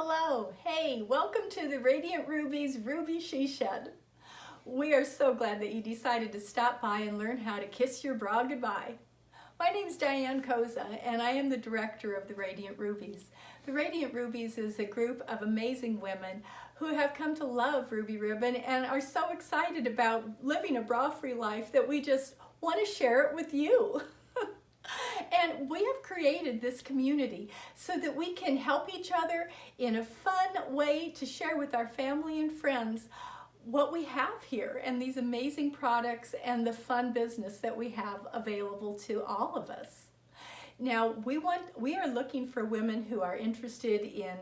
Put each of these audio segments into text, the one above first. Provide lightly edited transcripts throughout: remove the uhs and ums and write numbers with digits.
Hello, hey, welcome to the Radiant Ruby's Ruby She Shed. We are so glad that you decided to stop by and learn how to kiss your bra goodbye. My name is Diane Koza and I am the director of the Radiant Rubies. The Radiant Rubies is a group of amazing women who have come to love Ruby Ribbon and are so excited about living a bra-free life that we just want to share it with you. And we have created this community so that we can help each other in a fun way to share with our family and friends what we have here and these amazing products and the fun business that we have available to all of us. Now, we are looking for women who are interested in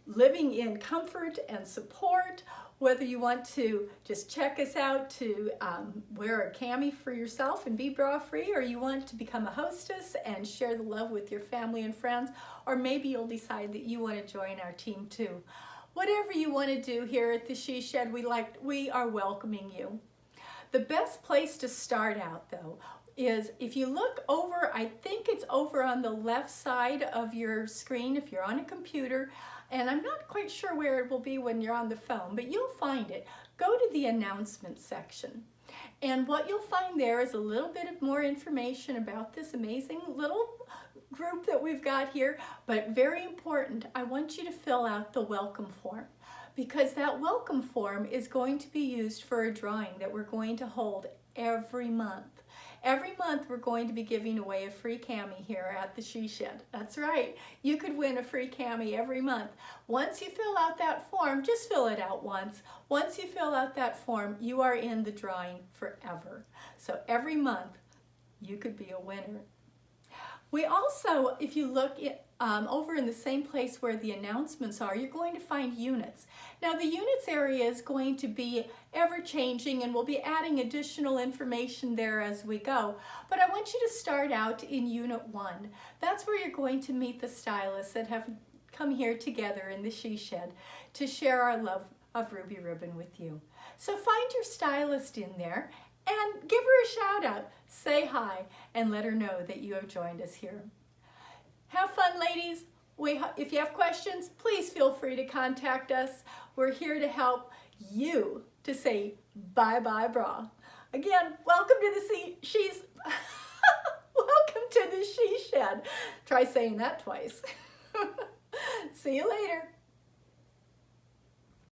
living in comfort and support, whether you want to just check us out to wear a cami for yourself and be bra-free, or you want to become a hostess and share the love with your family and friends, or maybe you'll decide that you want to join our team too. Whatever you want to do here at the She Shed, we are welcoming you. The best place to start out though is if you look over, I think it's over on the left side of your screen if you're on a computer, and I'm not quite sure where it will be when you're on the phone, but you'll find it. Go to the announcements section. And what you'll find there is a little bit of more information about this amazing little group that we've got here, but very important, I want you to fill out the welcome form, because that welcome form is going to be used for a drawing that we're going to hold every month. Every month we're going to be giving away a free cami here at the She Shed. That's right, you could win a free cami every month. Once you fill out that form, just fill it out once. Once you fill out that form, you are in the drawing forever. So every month you could be a winner. We also, if you look over in the same place where the announcements are, you're going to find units. Now the units area is going to be ever-changing and we'll be adding additional information there as we go. But I want you to start out in Unit 1. That's where you're going to meet the stylists that have come here together in the She Shed to share our love of Ruby Ribbon with you. So find your stylist in there and give her a shout out, say hi, and let her know that you have joined us here. Have fun, ladies. If you have questions, please feel free to contact us. We're here to help you to say bye-bye bra. Again, welcome to the welcome to the She Shed. Try saying that twice. See you later.